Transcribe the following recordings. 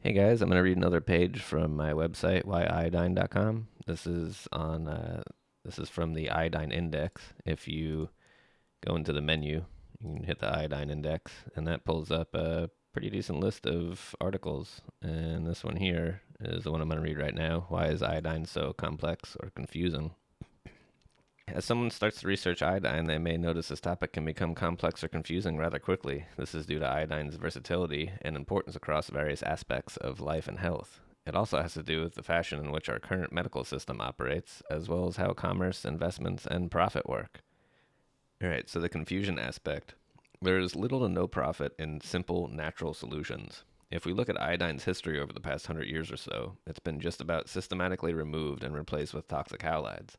Hey guys, I'm going to read another page from my website, whyiodine.com. This is from the iodine index. If you go into the menu, you can hit the iodine index, and that pulls up a pretty decent list of articles. And this one here is the one I'm going to read right now. Why is iodine so complex or confusing? As someone starts to research iodine, they may notice this topic can become complex or confusing rather quickly. This is due to iodine's versatility and importance across various aspects of life and health. It also has to do with the fashion in which our current medical system operates, as well as how commerce, investments, and profit work. Alright, so the confusion aspect. There is little to no profit in simple, natural solutions. If we look at iodine's history over the past 100 years or so, it's been just about systematically removed and replaced with toxic halides.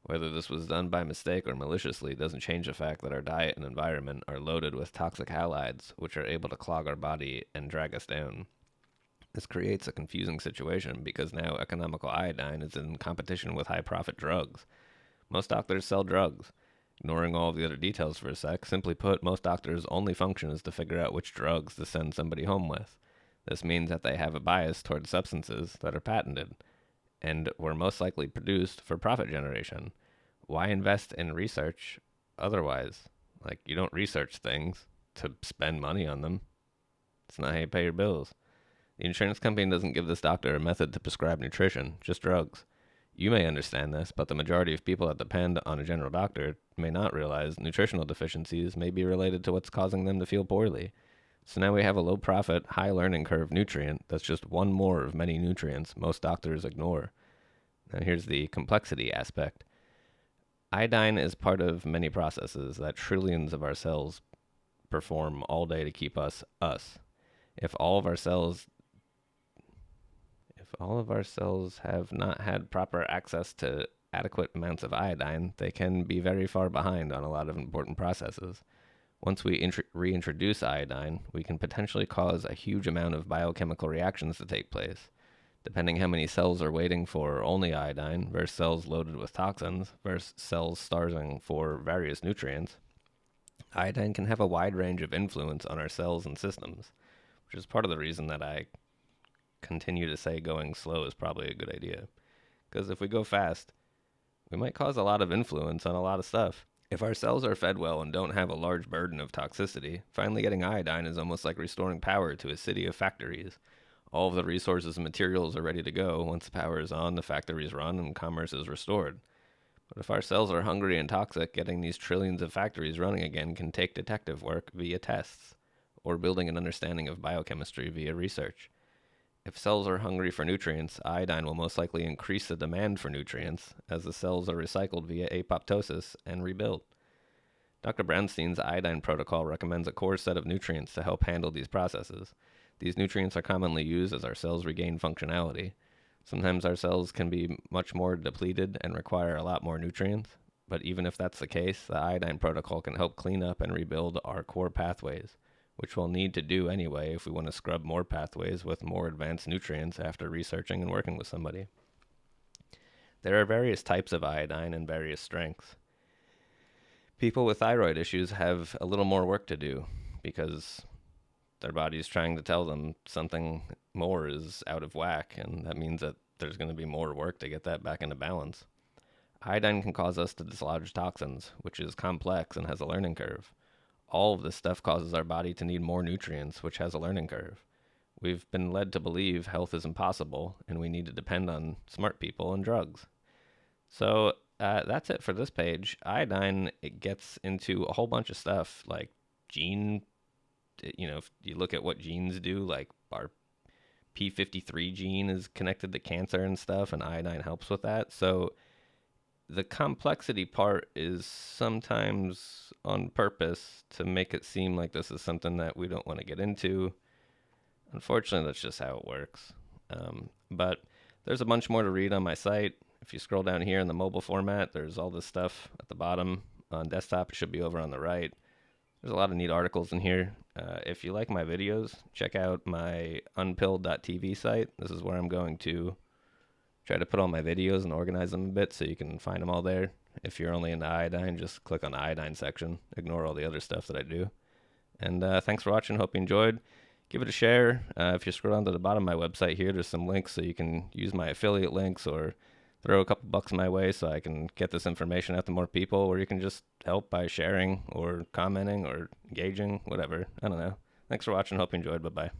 Whether this was done by mistake or maliciously doesn't change the fact that our diet and environment are loaded with toxic halides, which are able to clog our body and drag us down. This creates a confusing situation because now economical iodine is in competition with high profit drugs. Most doctors sell drugs. Ignoring all the other details for a sec, simply put, most doctors' only function is to figure out which drugs to send somebody home with. This means that they have a bias towards substances that are patented and were most likely produced for profit generation. Why invest in research otherwise? Like, you don't research things to spend money on them. It's not how you pay your bills. The insurance company doesn't give this doctor a method to prescribe nutrition, just drugs. You may understand this, but the majority of people that depend on a general doctor may not realize nutritional deficiencies may be related to what's causing them to feel poorly. So now we have a low profit, high learning curve nutrient that's just one more of many nutrients most doctors ignore. Now here's the complexity aspect. Iodine is part of many processes that trillions of our cells perform all day to keep us us. If all of our cells if all of our cells have not had proper access to adequate amounts of iodine, they can be very far behind on a lot of important processes. Once we reintroduce iodine, we can potentially cause a huge amount of biochemical reactions to take place. Depending how many cells are waiting for only iodine versus cells loaded with toxins versus cells starving for various nutrients, iodine can have a wide range of influence on our cells and systems, which is part of the reason that I continue to say going slow is probably a good idea. Because if we go fast, we might cause a lot of influence on a lot of stuff. If our cells are fed well and don't have a large burden of toxicity, finally getting iodine is almost like restoring power to a city of factories. All of the resources and materials are ready to go. Once the power is on, the factories run and commerce is restored. But if our cells are hungry and toxic, getting these trillions of factories running again can take detective work via tests, or building an understanding of biochemistry via research. If cells are hungry for nutrients, iodine will most likely increase the demand for nutrients as the cells are recycled via apoptosis and rebuilt. Dr. Brownstein's iodine protocol recommends a core set of nutrients to help handle these processes. These nutrients are commonly used as our cells regain functionality. Sometimes our cells can be much more depleted and require a lot more nutrients, but even if that's the case, the iodine protocol can help clean up and rebuild our core pathways, which we'll need to do anyway if we want to scrub more pathways with more advanced nutrients after researching and working with somebody. There are various types of iodine and various strengths. People with thyroid issues have a little more work to do because their body's trying to tell them something more is out of whack, and that means that there's going to be more work to get that back into balance. Iodine can cause us to dislodge toxins, which is complex and has a learning curve. All of this stuff causes our body to need more nutrients, which has a learning curve. We've been led to believe health is impossible, and we need to depend on smart people and drugs. So that's it for this page. Iodine, it gets into a whole bunch of stuff like gene. If you look at what genes do, like our P53 gene is connected to cancer and stuff, and iodine helps with that. So the complexity part is sometimes on purpose to make it seem like this is something that we don't want to get into. Unfortunately, that's just how it works. But there's a bunch more to read on my site. If you scroll down here in the mobile format, there's all this stuff at the bottom. On desktop, it should be over on the right. There's a lot of neat articles in here. If you like my videos, check out my unpilled.tv site. This is where I'm going to try to put all my videos and organize them a bit so you can find them all there. If you're only into iodine, just click on the iodine section. Ignore all the other stuff that I do. And thanks for watching. Hope you enjoyed. give it a share. If you scroll down to the bottom of my website here, there's some links so you can use my affiliate links or throw a couple bucks my way so I can get this information out to more people, or you can just help by sharing or commenting or engaging, whatever. I don't know. Thanks for watching. Hope you enjoyed. Bye-bye.